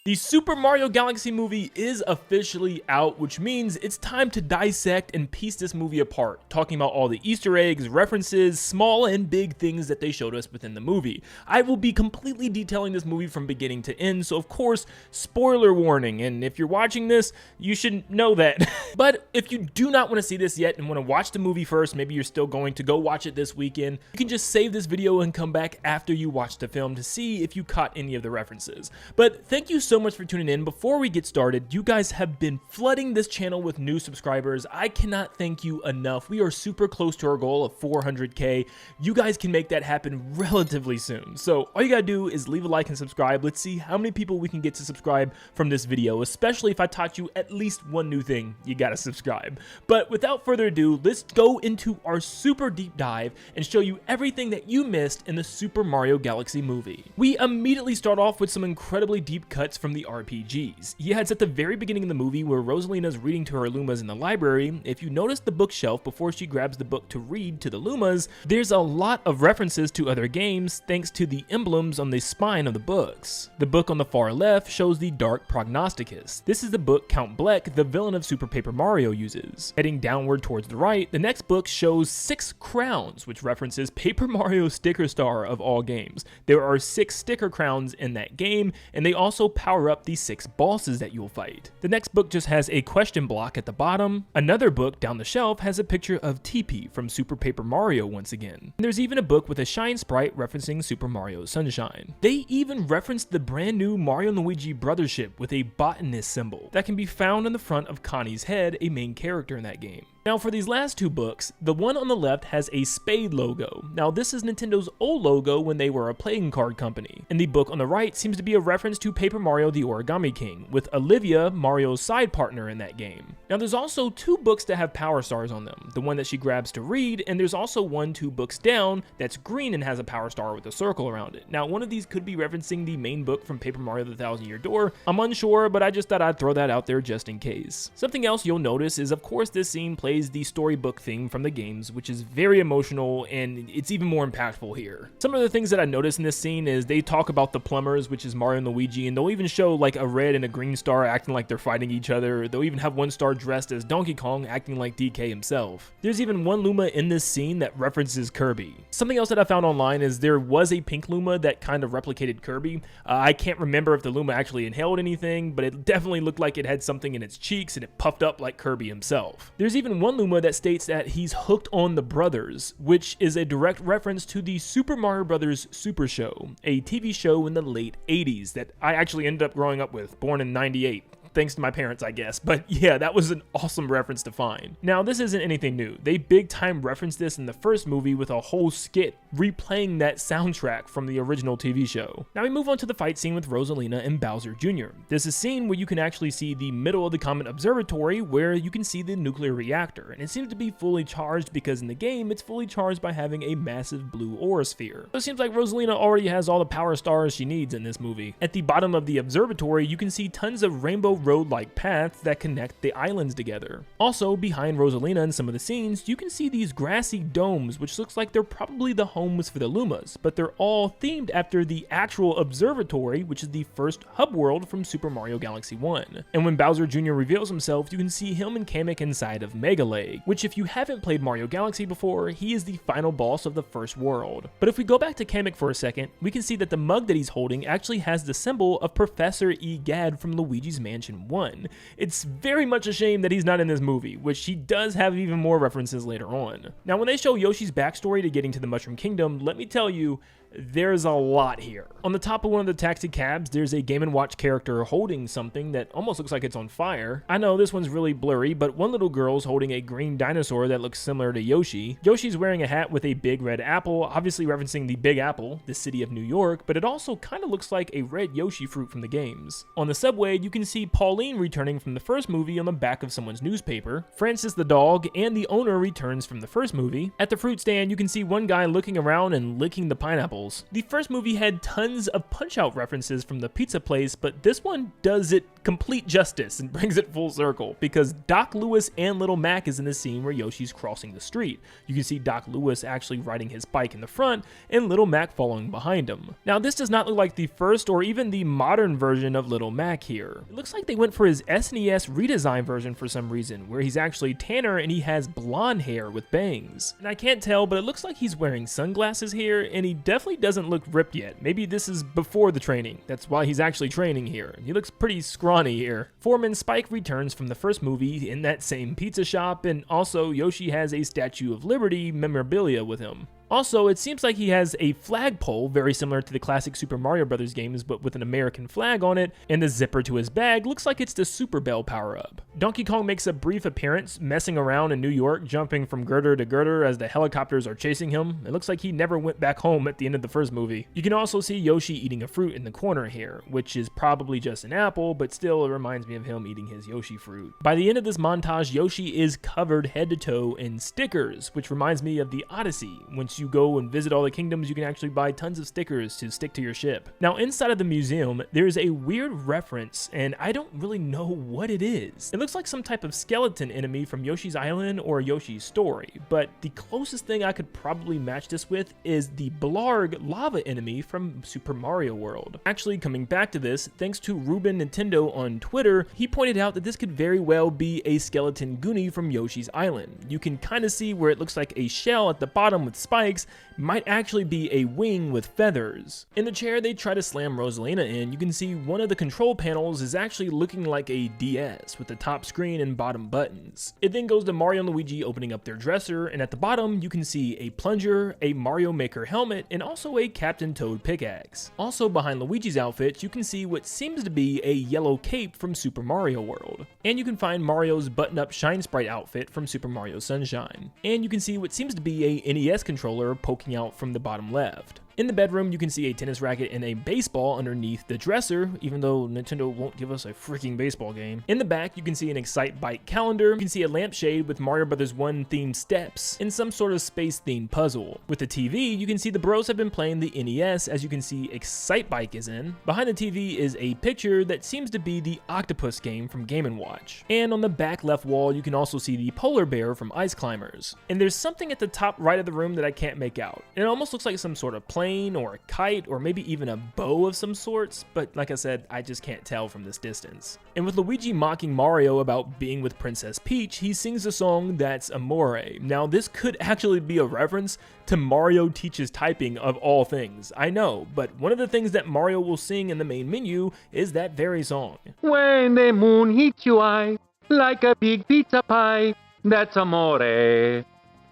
The Super Mario Galaxy movie is officially out, which means it's time to dissect and piece this movie apart, talking about all the Easter eggs, references, small and big things that they showed us within the movie. I will be completely detailing this movie from beginning to end, so of course, spoiler warning, and if you're watching this, you should know that. But if you do not want to see this yet and want to watch the movie first, maybe you're still going to go watch it this weekend, you can just save this video and come back after you watch the film to see if you caught any of the references. But thank you so much for tuning in. Before we get started, you guys have been flooding this channel with new subscribers. I cannot thank you enough. We are super close to our goal of 400k. You guys can make that happen relatively soon. So all you gotta do is leave a like and subscribe. Let's see how many people we can get to subscribe from this video, especially if I taught you at least one new thing. You gotta subscribe. But without further ado, let's go into our super deep dive and show you everything that you missed in the Super Mario Galaxy movie. We immediately start off with some incredibly deep cuts from the RPGs. Yeah, it's at the very beginning of the movie where Rosalina's reading to her Lumas in the library. If you notice the bookshelf before she grabs the book to read to the Lumas, there's a lot of references to other games thanks to the emblems on the spine of the books. The book on the far left shows the Dark Prognosticus. This is the book Count Bleck, the villain of Super Paper Mario, uses. Heading downward towards the right, the next book shows 6 crowns, which references Paper Mario Sticker Star of all games. There are 6 sticker crowns in that game, and they also power up the 6 bosses that you'll fight. The next book just has a question block at the bottom. Another book down the shelf has a picture of Teepee from Super Paper Mario once again. And there's even a book with a shine sprite referencing Super Mario Sunshine. They even referenced the brand new Mario and Luigi brothership with a botanist symbol that can be found on the front of Connie's head, a main character in that game. Now for these last 2 books, the one on the left has a spade logo. Now this is Nintendo's old logo when they were a playing card company. And the book on the right seems to be a reference to Paper Mario the Origami King, with Olivia, Mario's side partner in that game. Now there's also 2 books that have power stars on them, the one that she grabs to read, and there's also one 2 books down that's green and has a power star with a circle around it. Now one of these could be referencing the main book from Paper Mario the Thousand Year Door. I'm unsure, but I just thought I'd throw that out there just in case. Something else you'll notice is of course this scene plays the storybook theme from the games, which is very emotional and it's even more impactful here. Some of the things that I noticed in this scene is they talk about the plumbers, which is Mario and Luigi, and they'll even show like a red and a green star acting like they're fighting each other. They'll even have one star dressed as Donkey Kong acting like DK himself. There's even one Luma in this scene that references Kirby. Something else that I found online is there was a pink Luma that kind of replicated Kirby. I can't remember if the Luma actually inhaled anything, but it definitely looked like it had something in its cheeks and it puffed up like Kirby himself. There's even one Luma that states that he's hooked on the brothers, which is a direct reference to the Super Mario Bros. Super Show, a TV show in the late 80s that I actually ended up growing up with, born in '98. Thanks to my parents, I guess. But yeah, that was an awesome reference to find. Now, this isn't anything new. They big time referenced this in the first movie with a whole skit replaying that soundtrack from the original TV show. Now we move on to the fight scene with Rosalina and Bowser Jr. This is a scene where you can actually see the middle of the Comet Observatory where you can see the nuclear reactor, and it seems to be fully charged because in the game it's fully charged by having a massive blue aura sphere. So it seems like Rosalina already has all the power stars she needs in this movie. At the bottom of the observatory, you can see tons of rainbow road-like paths that connect the islands together. Also, behind Rosalina in some of the scenes, you can see these grassy domes, which looks like they're probably the homes for the Lumas, but they're all themed after the actual observatory, which is the first hub world from Super Mario Galaxy 1. And when Bowser Jr. reveals himself, you can see him and Kamek inside of Mega Lake, which if you haven't played Mario Galaxy before, he is the final boss of the first world. But if we go back to Kamek for a second, we can see that the mug that he's holding actually has the symbol of Professor Egad from Luigi's Mansion 1. It's very much a shame that he's not in this movie, which he does have even more references later on. Now when they show Yoshi's backstory to getting to the Mushroom Kingdom, let me tell you, there's a lot here. On the top of one of the taxi cabs, there's a Game & Watch character holding something that almost looks like it's on fire. I know this one's really blurry, but one little girl's holding a green dinosaur that looks similar to Yoshi. Yoshi's wearing a hat with a big red apple, obviously referencing the Big Apple, the city of New York, but it also kind of looks like a red Yoshi fruit from the games. On the subway, you can see Pauline returning from the first movie on the back of someone's newspaper. Francis the dog and the owner returns from the first movie. At the fruit stand, you can see one guy looking around and licking the pineapple panels. The first movie had tons of Punch-Out references from the pizza place, but this one does it complete justice and brings it full circle, because Doc Lewis and Little Mac is in the scene where Yoshi's crossing the street. You can see Doc Lewis actually riding his bike in the front and Little Mac following behind him. Now this does not look like the first or even the modern version of Little Mac here. It looks like they went for his SNES redesign version for some reason, where he's actually tanner and he has blonde hair with bangs. And I can't tell, but it looks like he's wearing sunglasses here, and he definitely doesn't look ripped yet. Maybe this is before the training. That's why he's actually training here. He looks pretty scrawny here. Foreman Spike returns from the first movie in that same pizza shop, and also Yoshi has a Statue of Liberty memorabilia with him. Also, it seems like he has a flagpole very similar to the classic Super Mario Bros. Games, but with an American flag on it, and the zipper to his bag looks like it's the Super Bell power-up. Donkey Kong makes a brief appearance, messing around in New York, jumping from girder to girder as the helicopters are chasing him. It looks like he never went back home at the end of the first movie. You can also see Yoshi eating a fruit in the corner here, which is probably just an apple, but still it reminds me of him eating his Yoshi fruit. By the end of this montage, Yoshi is covered head to toe in stickers, which reminds me of the Odyssey. Once you go and visit all the kingdoms, you can actually buy tons of stickers to stick to your ship. Now inside of the museum, there's a weird reference, and I don't really know what it is. It looks like some type of skeleton enemy from Yoshi's Island or Yoshi's Story, but the closest thing I could probably match this with is the Blarg lava enemy from Super Mario World. Actually, coming back to this, thanks to Ruben Nintendo on Twitter, he pointed out that this could very well be a skeleton Goonie from Yoshi's Island. You can kind of see where it looks like a shell at the bottom with spikes, might actually be a wing with feathers. In the chair they try to slam Rosalina in, you can see one of the control panels is actually looking like a DS with the top screen and bottom buttons. It then goes to Mario and Luigi opening up their dresser, and at the bottom you can see a plunger, a Mario Maker helmet, and also a Captain Toad pickaxe. Also behind Luigi's outfit you can see what seems to be a yellow cape from Super Mario World. And you can find Mario's button-up Shine Sprite outfit from Super Mario Sunshine. And you can see what seems to be a NES controller poking out from the bottom left. In the bedroom, you can see a tennis racket and a baseball underneath the dresser, even though Nintendo won't give us a freaking baseball game. In the back, you can see an Excite Bike calendar. You can see a lampshade with Mario Bros. 1 themed steps and some sort of space themed puzzle. With the TV, you can see the bros have been playing the NES, as you can see Excite Bike is in. Behind the TV is a picture that seems to be the Octopus game from Game & Watch. And on the back left wall, you can also see the polar bear from Ice Climbers. And there's something at the top right of the room that I can't make out. It almost looks like some sort of plane or a kite or maybe even a bow of some sorts, but like I said, I just can't tell from this distance. And with Luigi mocking Mario about being with Princess Peach, he sings a song that's Amore. Now this could actually be a reference to Mario Teaches Typing of all things, I know, but one of the things that Mario will sing in the main menu is that very song. When the moon hits your eye like a big pizza pie, that's amore.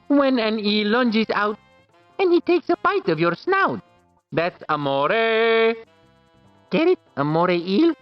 When an eel lunges out and he takes a bite of your snout, that's amore. Get it? Amore eel?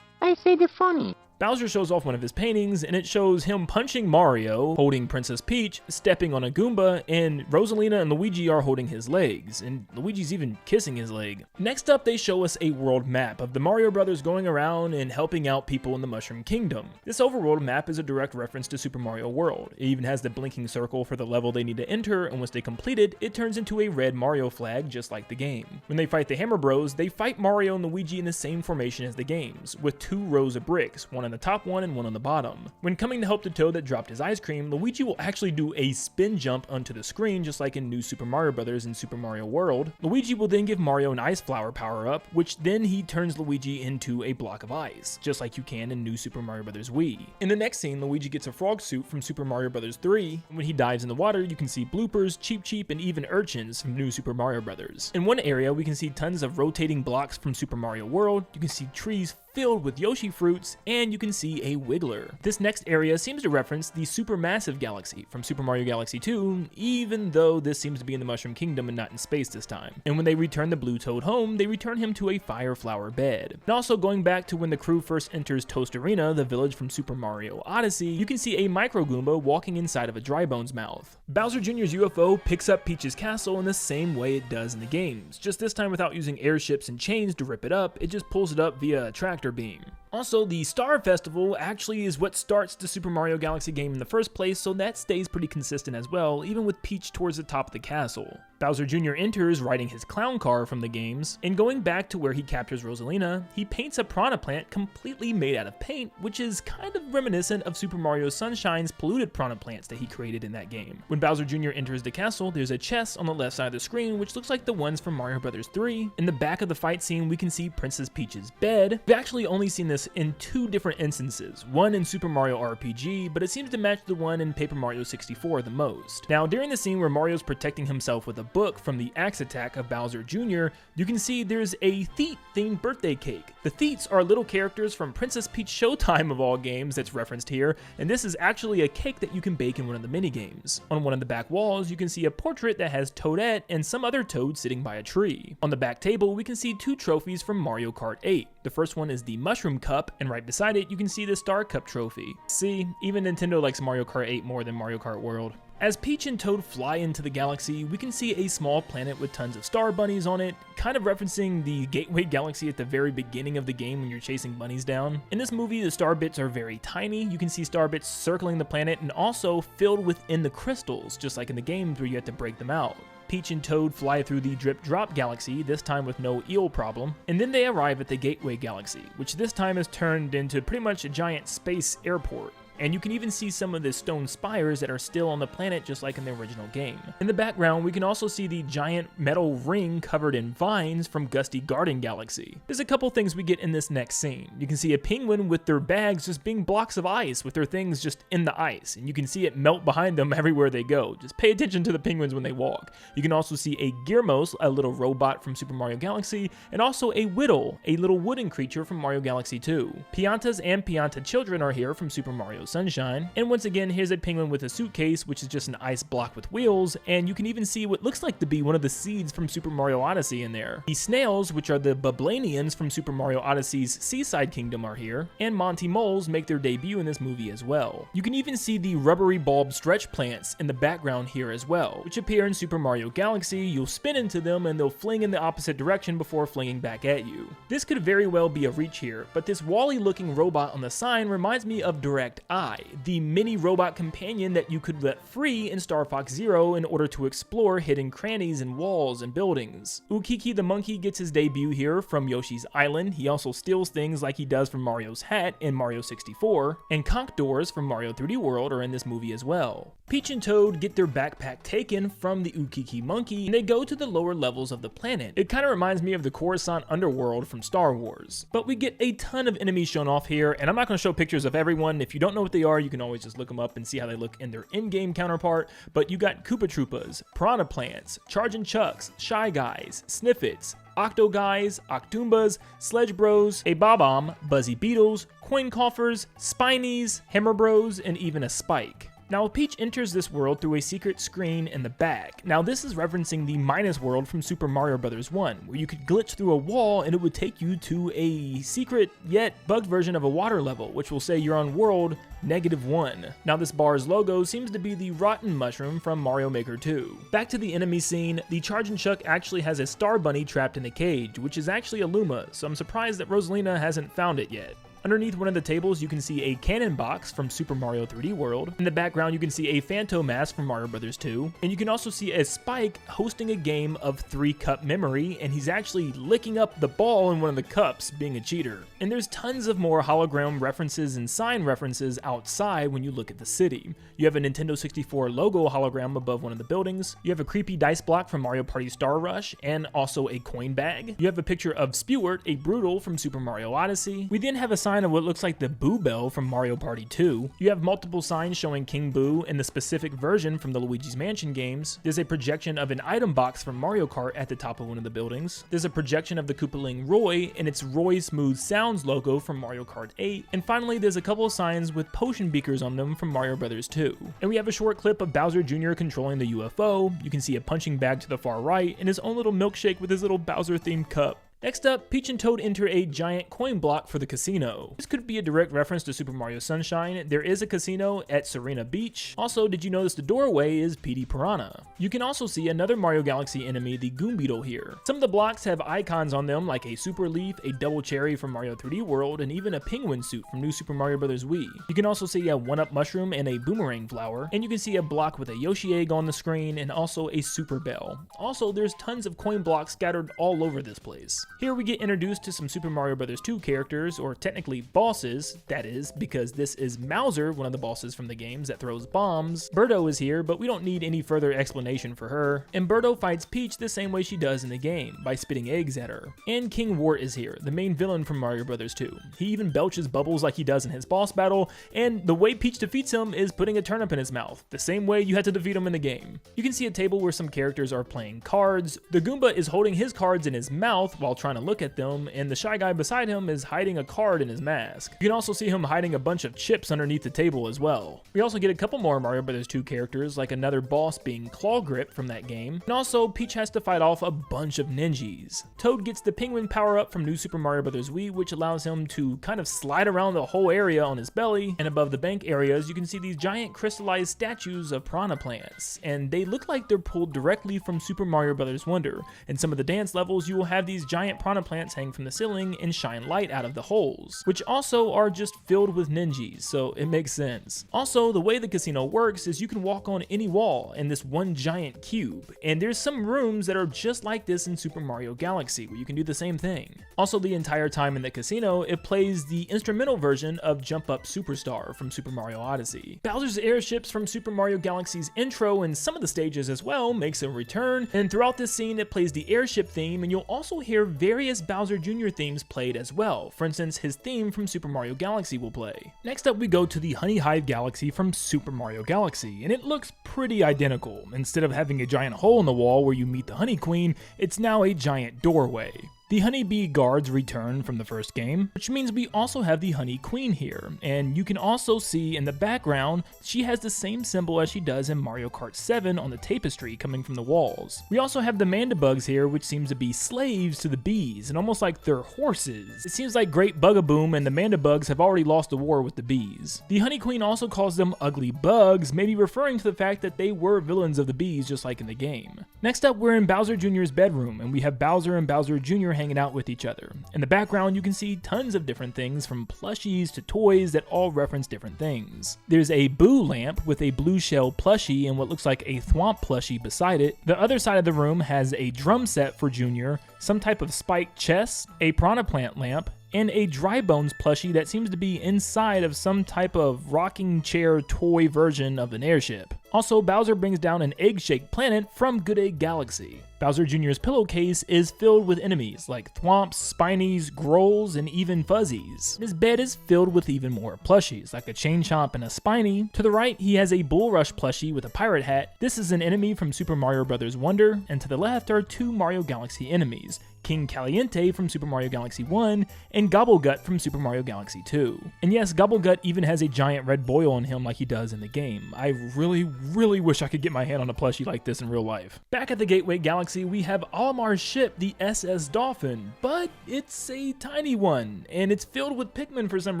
I say the funny. Bowser shows off one of his paintings, and it shows him punching Mario, holding Princess Peach, stepping on a Goomba, and Rosalina and Luigi are holding his legs, and Luigi's even kissing his leg. Next up, they show us a world map of the Mario Brothers going around and helping out people in the Mushroom Kingdom. This overworld map is a direct reference to Super Mario World. It even has the blinking circle for the level they need to enter, and once they complete it, it turns into a red Mario flag just like the game. When they fight the Hammer Bros, they fight Mario and Luigi in the same formation as the games, with 2 rows of bricks, one on the top one and one on the bottom. When coming to help the Toad that dropped his ice cream, Luigi will actually do a spin jump onto the screen just like in New Super Mario Bros. And Super Mario World. Luigi will then give Mario an ice flower power up, which then he turns Luigi into a block of ice, just like you can in New Super Mario Bros. Wii. In the next scene, Luigi gets a frog suit from Super Mario Bros. 3. When he dives in the water, you can see bloopers, Cheep Cheep, and even urchins from New Super Mario Bros. In one area, we can see tons of rotating blocks from Super Mario World. You can see trees filled with Yoshi fruits, and you can see a Wiggler. This next area seems to reference the supermassive galaxy from Super Mario Galaxy 2, even though this seems to be in the Mushroom Kingdom and not in space this time. And when they return the Blue Toad home, they return him to a fire flower bed. And also going back to when the crew first enters Toast Arena, the village from Super Mario Odyssey, you can see a Micro Goomba walking inside of a Dry Bones mouth. Bowser Jr.'s UFO picks up Peach's castle in the same way it does in the games, just this time without using airships and chains to rip it up, it just pulls it up via a tractor beam. Also, the Star Festival actually is what starts the Super Mario Galaxy game in the first place, so that stays pretty consistent as well, even with Peach towards the top of the castle. Bowser Jr. enters riding his clown car from the games, and going back to where he captures Rosalina, he paints a piranha plant completely made out of paint, which is kind of reminiscent of Super Mario Sunshine's polluted piranha plants that he created in that game. When Bowser Jr. enters the castle, there's a chest on the left side of the screen which looks like the ones from Mario Bros. 3. In the back of the fight scene, we can see Princess Peach's bed. We've actually only seen this in 2 different instances, one in Super Mario RPG, but it seems to match the one in Paper Mario 64 the most. Now, during the scene where Mario's protecting himself with a book from the axe attack of Bowser Jr., you can see there's a Theet-themed birthday cake. The Theets are little characters from Princess Peach Showtime of all games that's referenced here, and this is actually a cake that you can bake in one of the minigames. On one of the back walls, you can see a portrait that has Toadette and some other Toad sitting by a tree. On the back table, we can see 2 trophies from Mario Kart 8. The first one is the Mushroom Cup, and right beside it, you can see the Star Cup trophy. See, even Nintendo likes Mario Kart 8 more than Mario Kart World. As Peach and Toad fly into the galaxy, we can see a small planet with tons of star bunnies on it, kind of referencing the Gateway Galaxy at the very beginning of the game when you're chasing bunnies down. In this movie, the star bits are very tiny. You can see star bits circling the planet and also filled within the crystals, just like in the games where you have to break them out. Peach and Toad fly through the Drip Drop Galaxy, this time with no eel problem, and then they arrive at the Gateway Galaxy, which this time is turned into pretty much a giant space airport. And you can even see some of the stone spires that are still on the planet just like in the original game. In the background, we can also see the giant metal ring covered in vines from Gusty Garden Galaxy. There's a couple things we get in this next scene. You can see a penguin with their bags just being blocks of ice with their things just in the ice, and you can see it melt behind them everywhere they go. Just pay attention to the penguins when they walk. You can also see a Gearmos, a little robot from Super Mario Galaxy, and also a Whittle, a little wooden creature from Mario Galaxy 2. Piantas and Pianta children are here from Super Mario Sunshine, and once again, here's a penguin with a suitcase, which is just an ice block with wheels, and you can even see what looks like to be one of the seeds from Super Mario Odyssey in there. The snails, which are the Bublanians from Super Mario Odyssey's Seaside Kingdom, are here, and Monty Moles make their debut in this movie as well. You can even see the rubbery bulb stretch plants in the background here as well, which appear in Super Mario Galaxy. You'll spin into them and they'll fling in the opposite direction before flinging back at you. This could very well be a reach here, but this Wall-E looking robot on the sign reminds me of Direct Eye, the mini robot companion that you could let free in Star Fox Zero in order to explore hidden crannies and walls and buildings. Ukiki the monkey gets his debut here from Yoshi's Island. He also steals things like he does from Mario's hat in Mario 64, and conch doors from Mario 3D World are in this movie as well. Peach and Toad get their backpack taken from the Ukiki monkey, and they go to the lower levels of the planet. It kind of reminds me of the Coruscant underworld from Star Wars. But we get a ton of enemies shown off here, and I'm not going to show pictures of everyone. If you don't know what they are, you can always just look them up and see how they look in their in-game counterpart. But you got Koopa Troopas, Piranha Plants, Chargin' Chucks, Shy Guys, Sniffits, Octo Guys, Octoombas, Sledge Bros, a Bob-omb, Buzzy Beetles, Coin Coffers, Spinies, Hammer Bros, and even a Spike. Now, Peach enters this world through a secret screen in the back. Now, this is referencing the Minus world from Super Mario Bros. 1, where you could glitch through a wall and it would take you to a secret yet bugged version of a water level, which will say you're on world -1. Now, this bar's logo seems to be the rotten mushroom from Mario Maker 2. Back to the enemy scene, the Chargin' Chuck actually has a star bunny trapped in a cage, which is actually a Luma, so I'm surprised that Rosalina hasn't found it yet. Underneath one of the tables, you can see a cannon box from Super Mario 3D World. In the background, you can see a Phantom Mask from Mario Bros. 2. And you can also see a Spike hosting a game of 3-cup memory, and he's actually licking up the ball in one of the cups, being a cheater. And there's tons of more hologram references and sign references outside when you look at the city. You have a Nintendo 64 logo hologram above one of the buildings. You have a creepy dice block from Mario Party Star Rush, and also a coin bag. You have a picture of Spewart, a Brutal from Super Mario Odyssey. We then have a sign of what looks like the Boo Bell from Mario Party 2. You have multiple signs showing King Boo in the specific version from the Luigi's Mansion games. There's a projection of an item box from Mario Kart at the top of one of the buildings. There's a projection of the Koopaling Roy and its Roy Smooth Sounds logo from Mario Kart 8. And finally, there's a couple of signs with potion beakers on them from Mario Bros. 2. And we have a short clip of Bowser Jr. controlling the UFO. You can see a punching bag to the far right and his own little milkshake with his little Bowser themed cup. Next up, Peach and Toad enter a giant coin block for the casino. This could be a direct reference to Super Mario Sunshine. There is a casino at Serena Beach. Also, did you notice the doorway is Petey Piranha? You can also see another Mario Galaxy enemy, the Goom Beetle here. Some of the blocks have icons on them like a Super Leaf, a Double Cherry from Mario 3D World, and even a penguin suit from New Super Mario Bros. Wii. You can also see a 1-Up mushroom and a boomerang flower, and you can see a block with a Yoshi egg on the screen and also a Super Bell. Also, there's tons of coin blocks scattered all over this place. Here we get introduced to some Super Mario Bros. 2 characters, or technically bosses, that is, because this is Mouser, one of the bosses from the games that throws bombs. Birdo is here, but we don't need any further explanation for her. And Birdo fights Peach the same way she does in the game, by spitting eggs at her. And King Wart is here, the main villain from Mario Bros. 2. He even belches bubbles like he does in his boss battle, and the way Peach defeats him is putting a turnip in his mouth, the same way you had to defeat him in the game. You can see a table where some characters are playing cards. The Goomba is holding his cards in his mouth while trying to look at them, and the shy guy beside him is hiding a card in his mask. You can also see him hiding a bunch of chips underneath the table as well. We also get a couple more Mario Bros. 2 characters, like another boss being Claw Grip from that game, and also Peach has to fight off a bunch of ninjas. Toad gets the penguin power up from New Super Mario Bros. Wii, which allows him to kind of slide around the whole area on his belly, and above the bank areas you can see these giant crystallized statues of piranha plants, and they look like they're pulled directly from Super Mario Bros. Wonder. In some of the dance levels you will have these giant piranha plants hang from the ceiling and shine light out of the holes, which also are just filled with ninjas, so it makes sense. Also, the way the casino works is you can walk on any wall in this one giant cube, and there's some rooms that are just like this in Super Mario Galaxy where you can do the same thing. Also, the entire time in the casino it plays the instrumental version of Jump Up Superstar from Super Mario Odyssey. Bowser's airships from Super Mario Galaxy's intro and some of the stages as well makes a return, and throughout this scene it plays the airship theme, and you'll also hear various Bowser Jr. themes played as well. For instance, his theme from Super Mario Galaxy will play. Next up we go to the Honeyhive Galaxy from Super Mario Galaxy, and it looks pretty identical. Instead of having a giant hole in the wall where you meet the Honey Queen, it's now a giant doorway. The honeybee guards return from the first game, which means we also have the Honey Queen here, and you can also see in the background she has the same symbol as she does in Mario Kart 7 on the tapestry coming from the walls. We also have the mandibugs here, which seems to be slaves to the bees, and almost like they're horses. It seems like Great Bugaboom and the mandibugs have already lost the war with the bees. The Honey Queen also calls them ugly bugs, maybe referring to the fact that they were villains of the bees just like in the game. Next up we're in Bowser Jr.'s bedroom, and we have Bowser and Bowser Jr. hanging out with each other. In the background you can see tons of different things, from plushies to toys that all reference different things. There's a Boo lamp with a blue shell plushie and what looks like a Thwomp plushie beside it. The other side of the room has a drum set for Junior, some type of spiked chest, a piranha plant lamp, and a Dry Bones plushie that seems to be inside of some type of rocking chair toy version of an airship. Also, Bowser brings down an egg-shaped planet from Good Egg Galaxy. Bowser Jr.'s pillowcase is filled with enemies like Thwomps, Spinies, Grolls, and even Fuzzies. His bed is filled with even more plushies, like a Chain Chomp and a Spiny. To the right, he has a Bulrush plushie with a pirate hat. This is an enemy from Super Mario Bros. Wonder, and to the left are two Mario Galaxy enemies, King Caliente from Super Mario Galaxy 1, and Gobblegut from Super Mario Galaxy 2. And yes, Gobblegut even has a giant red boil on him like he does in the game. I really wish I could get my hand on a plushie like this in real life. Back at the Gateway Galaxy, we have Olimar's ship, the SS Dolphin, but it's a tiny one, and it's filled with Pikmin for some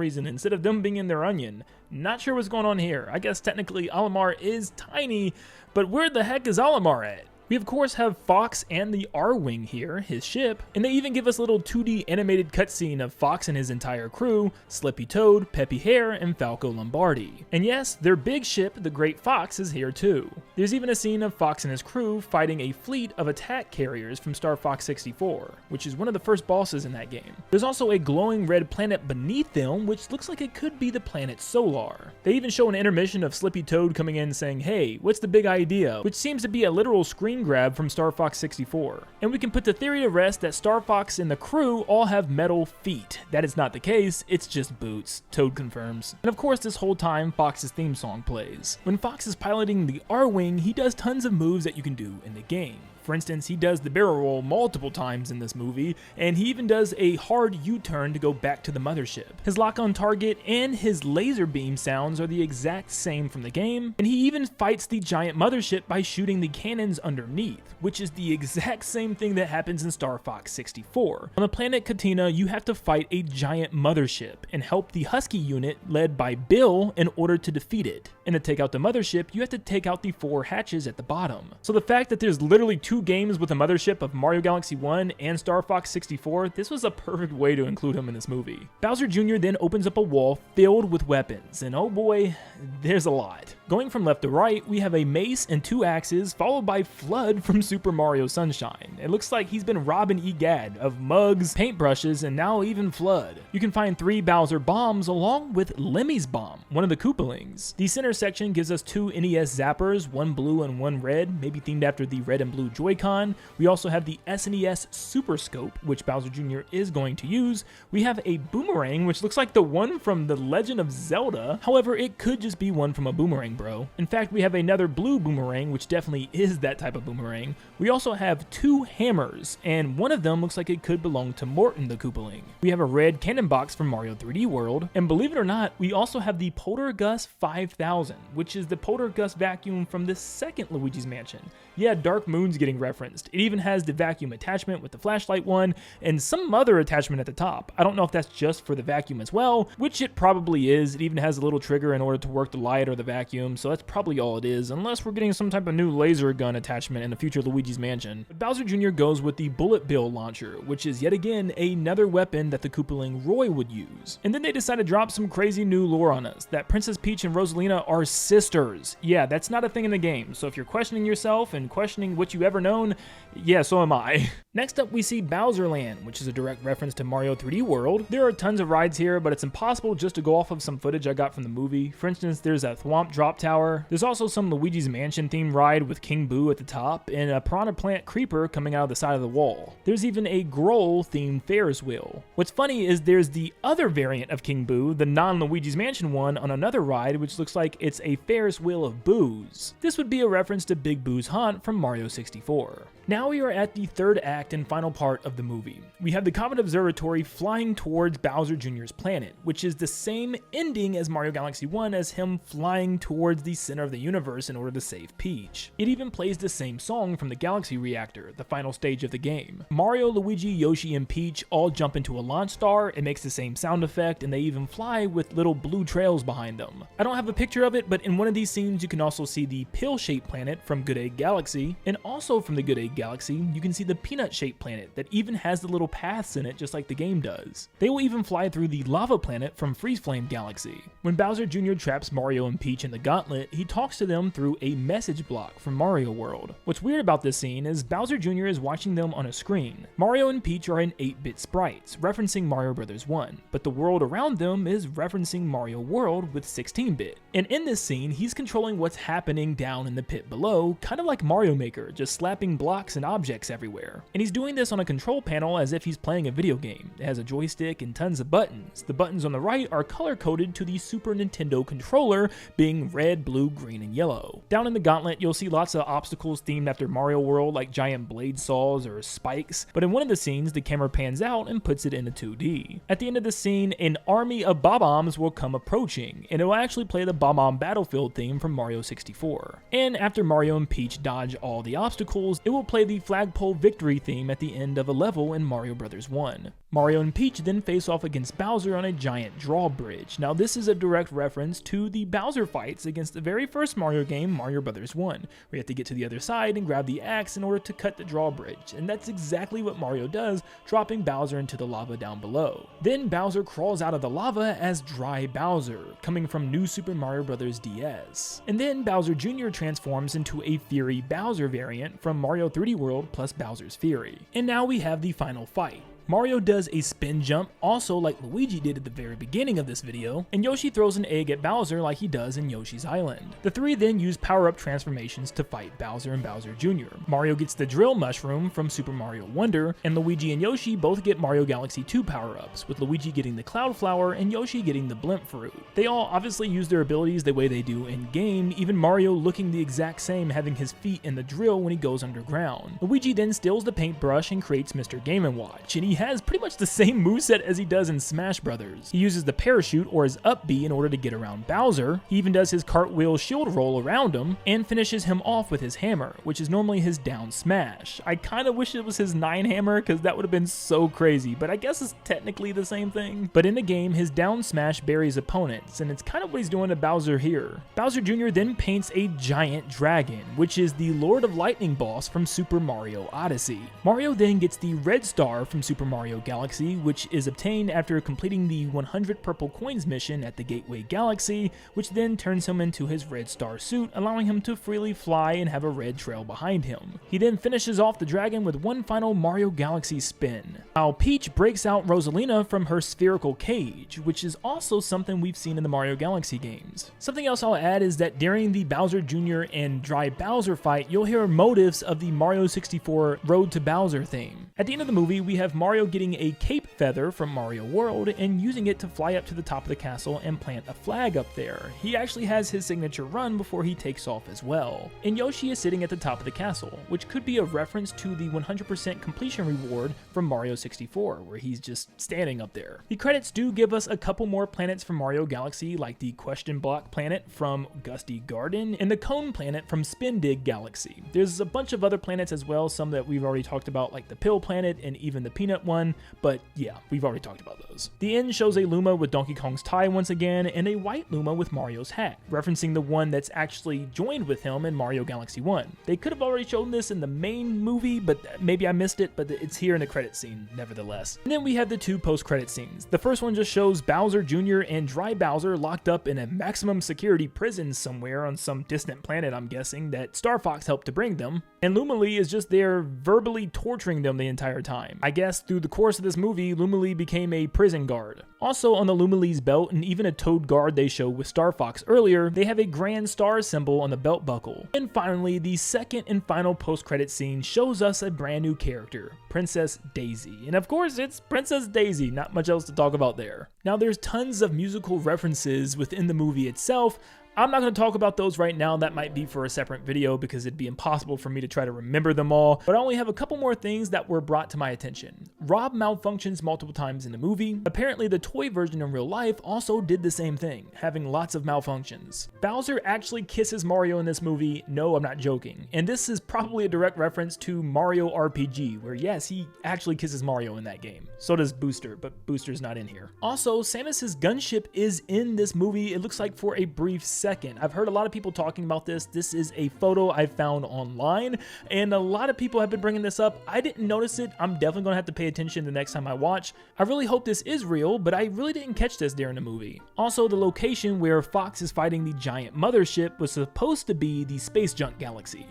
reason instead of them being in their onion. Not sure what's going on here. I guess technically Olimar is tiny, but where the heck is Olimar at? We of course have Fox and the R-Wing here, his ship, and they even give us a little 2D animated cutscene of Fox and his entire crew, Slippy Toad, Peppy Hare, and Falco Lombardi. And yes, their big ship, the Great Fox, is here too. There's even a scene of Fox and his crew fighting a fleet of attack carriers from Star Fox 64, which is one of the first bosses in that game. There's also a glowing red planet beneath them, which looks like it could be the planet Solar. They even show an intermission of Slippy Toad coming in saying, "Hey, what's the big idea?" which seems to be a literal screen grab from Star Fox 64. And we can put the theory to rest that Star Fox and the crew all have metal feet. That is not the case, it's just boots, Toad confirms. And of course this whole time Fox's theme song plays. When Fox is piloting the R-Wing, he does tons of moves that you can do in the game. For instance, he does the barrel roll multiple times in this movie, and he even does a hard U-turn to go back to the mothership. His lock on target and his laser beam sounds are the exact same from the game, and he even fights the giant mothership by shooting the cannons underneath, which is the exact same thing that happens in Star Fox 64. On the planet Katina, you have to fight a giant mothership and help the Husky unit led by Bill in order to defeat it. And to take out the mothership, you have to take out the 4 hatches at the bottom. So the fact that there's literally 2 games with a mothership of Mario Galaxy 1 and Star Fox 64, this was a perfect way to include him in this movie. Bowser Jr. then opens up a wall filled with weapons, and oh boy, there's a lot. Going from left to right, we have a mace and 2 axes, followed by Flood from Super Mario Sunshine. It looks like he's been robbing EGAD of mugs, paintbrushes, and now even Flood. You can find 3 Bowser bombs along with Lemmy's bomb, one of the Koopalings. The center section gives us 2 NES zappers, 1 blue and 1 red, maybe themed after the red and blue Joy-Con. We also have the SNES Super Scope, which Bowser Jr. is going to use. We have a boomerang, which looks like the one from The Legend of Zelda. However, it could just be one from a boomerang, bro. In fact, we have another blue boomerang, which definitely is that type of boomerang. We also have 2 hammers, and one of them looks like it could belong to Morton the Koopaling. We have a red cannon box from Mario 3D World, and believe it or not, we also have the Poltergust 5000, which is the Poltergust vacuum from the second Luigi's Mansion. Yeah, Dark Moon's getting referenced. It even has the vacuum attachment with the flashlight one, and some other attachment at the top. I don't know if that's just for the vacuum as well, which it probably is. It even has a little trigger in order to work the light or the vacuum, so that's probably all it is, unless we're getting some type of new laser gun attachment in the future Luigi's Mansion. But Bowser Jr. goes with the Bullet Bill launcher, which is yet again another weapon that the Koopaling Roy would use. And then they decide to drop some crazy new lore on us, that Princess Peach and Rosalina are sisters. Yeah, that's not a thing in the game, so if you're questioning yourself and questioning what you've ever known, yeah, so am I. Next up, we see Bowser Land, which is a direct reference to Mario 3D World. There are tons of rides here, but it's impossible just to go off of some footage I got from the movie. For instance, there's a Thwomp Drop Tower. There's also some Luigi's Mansion themed ride with King Boo at the top, and a Piranha Plant Creeper coming out of the side of the wall. There's even a Growl themed Ferris wheel. What's funny is there's the other variant of King Boo, the non-Luigi's Mansion one, on another ride, which looks like it's a Ferris wheel of Boo's. This would be a reference to Big Boo's Haunt from Mario 64. Now we are at the third act and final part of the movie. We have the Comet Observatory flying towards Bowser Jr.'s planet, which is the same ending as Mario Galaxy 1 as him flying towards the center of the universe in order to save Peach. It even plays the same song from the Galaxy Reactor, the final stage of the game. Mario, Luigi, Yoshi, and Peach all jump into a launch star, it makes the same sound effect, and they even fly with little blue trails behind them. I don't have a picture of it, but in one of these scenes you can also see the pill-shaped planet from Good Egg Galaxy, and also from the Good Egg Galaxy, you can see the peanut-shaped planet that even has the little paths in it just like the game does. They will even fly through the lava planet from Freeze Flame Galaxy. When Bowser Jr. traps Mario and Peach in the gauntlet, he talks to them through a message block from Mario World. What's weird about this scene is Bowser Jr. is watching them on a screen. Mario and Peach are in 8-bit sprites, referencing Mario Bros. 1, but the world around them is referencing Mario World with 16-bit. And in this scene, he's controlling what's happening down in the pit below, kind of like Mario Maker, just slapping blocks and objects everywhere. And he's doing this on a control panel as if he's playing a video game. It has a joystick and tons of buttons. The buttons on the right are color-coded to the Super Nintendo controller, being red, blue, green, and yellow. Down in the gauntlet, you'll see lots of obstacles themed after Mario World, like giant blade saws or spikes, but in one of the scenes, the camera pans out and puts it into 2D. At the end of the scene, an army of Bob-ombs will come approaching, and it will actually play the Bob-omb Battlefield theme from Mario 64. And after Mario and Peach dodge all the obstacles, it will play the Flagpole Victory theme at the end of a level in Mario Bros. 1. Mario and Peach then face off against Bowser on a giant drawbridge. Now this is a direct reference to the Bowser fights against the very first Mario game, Mario Bros. 1, where you have to get to the other side and grab the axe in order to cut the drawbridge, and that's exactly what Mario does, dropping Bowser into the lava down below. Then Bowser crawls out of the lava as Dry Bowser, coming from New Super Mario Bros. DS. And then Bowser Jr. transforms into a Fury Bowser variant from Mario 3D World plus Bowser's Fury. And now we have the final fight. Mario does a spin jump, also like Luigi did at the very beginning of this video, and Yoshi throws an egg at Bowser like he does in Yoshi's Island. The three then use power-up transformations to fight Bowser and Bowser Jr. Mario gets the drill mushroom from Super Mario Wonder, and Luigi and Yoshi both get Mario Galaxy 2 power-ups, with Luigi getting the Cloud Flower and Yoshi getting the Blimp Fruit. They all obviously use their abilities the way they do in-game, even Mario looking the exact same, having his feet in the drill when he goes underground. Luigi then steals the paintbrush and creates Mr. Game & Watch, and he has pretty much the same moveset as he does in Smash Brothers. He uses the parachute or his up B in order to get around Bowser. He even does his cartwheel shield roll around him and finishes him off with his hammer, which is normally his down smash. I kind of wish it was his 9 hammer because that would have been so crazy, but I guess it's technically the same thing. But in the game, his down smash buries opponents, and it's kind of what he's doing to Bowser here. Bowser Jr. then paints a giant dragon, which is the Lord of Lightning boss from Super Mario Odyssey. Mario then gets the red star from Super Mario Galaxy, which is obtained after completing the 100 purple coins mission at the Gateway Galaxy, which then turns him into his red star suit, allowing him to freely fly and have a red trail behind him. He then finishes off the dragon with one final Mario Galaxy spin, while Peach breaks out Rosalina from her spherical cage, which is also something we've seen in the Mario Galaxy games. Something else I'll add is that during the Bowser Jr. and Dry Bowser fight, you'll hear motifs of the Mario 64 Road to Bowser theme. At the end of the movie, we have Mario getting a cape feather from Mario World and using it to fly up to the top of the castle and plant a flag up there. He actually has his signature run before he takes off as well. And Yoshi is sitting at the top of the castle, which could be a reference to the 100% completion reward from Mario 64, where he's just standing up there. The credits do give us a couple more planets from Mario Galaxy, like the Question Block planet from Gusty Garden and the Cone planet from Spin Dig Galaxy. There's a bunch of other planets as well, some that we've already talked about, like the Pill planet and even the Peanut one, but yeah, we've already talked about those. The end shows a Luma with Donkey Kong's tie once again, and a white Luma with Mario's hat, referencing the one that's actually joined with him in Mario Galaxy 1. They could have already shown this in the main movie, but maybe I missed it, but it's here in the credit scene nevertheless. And then we have the two post-credit scenes. The first one just shows Bowser Jr. and Dry Bowser locked up in a maximum security prison somewhere on some distant planet, I'm guessing, that Star Fox helped to bring them, and Luma Lee is just there verbally torturing them the entire time. I guess through the course of this movie, Luma Lee became a prison guard. Also on the Luma Lee's belt, and even a Toad guard they showed with Star Fox earlier, they have a grand star symbol on the belt buckle. And finally, the second and final post-credit scene shows us a brand new character, Princess Daisy. And of course, it's Princess Daisy, not much else to talk about there. Now, there's tons of musical references within the movie itself. I'm not going to talk about those right now. That might be for a separate video because it'd be impossible for me to try to remember them all. But I only have a couple more things that were brought to my attention. Rob malfunctions multiple times in the movie. Apparently the toy version in real life also did the same thing, having lots of malfunctions. Bowser actually kisses Mario in this movie. No, I'm not joking. And this is probably a direct reference to Mario RPG, where yes, he actually kisses Mario in that game. So does Booster, but Booster's not in here. Also, Samus's gunship is in this movie. It looks like for a brief second. I've heard a lot of people talking about this. This is a photo I found online, and a lot of people have been bringing this up. I didn't notice it. I'm definitely going to have to pay attention the next time I watch. I really hope this is real, but I really didn't catch this during the movie. Also, the location where Fox is fighting the giant mothership was supposed to be the Space Junk Galaxy,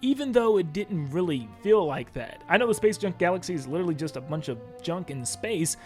even though it didn't really feel like that. I know the Space Junk Galaxy is literally just a bunch of junk in space,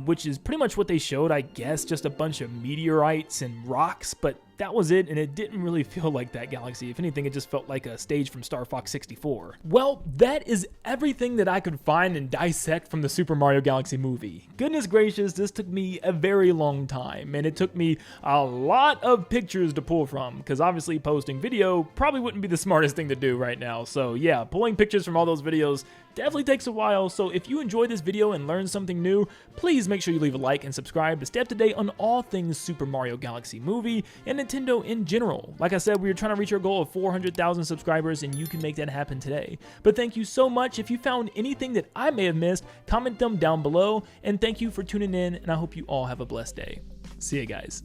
which is pretty much what they showed, I guess, just a bunch of meteorites and rocks, but that was it, and it didn't really feel like that galaxy. If anything, it just felt like a stage from Star Fox 64. Well, that is everything that I could find and dissect from the Super Mario Galaxy movie. Goodness gracious, this took me a very long time, and it took me a lot of pictures to pull from, because obviously posting video probably wouldn't be the smartest thing to do right now. So yeah, pulling pictures from all those videos definitely takes a while. So if you enjoyed this video and learned something new, please make sure you leave a like and subscribe to stay up to date on all things Super Mario Galaxy movie and Nintendo in general. Like I said, we are trying to reach our goal of 400,000 subscribers, and you can make that happen today. But thank you so much. If you found anything that I may have missed, comment them down below, and thank you for tuning in, and I hope you all have a blessed day. See you guys.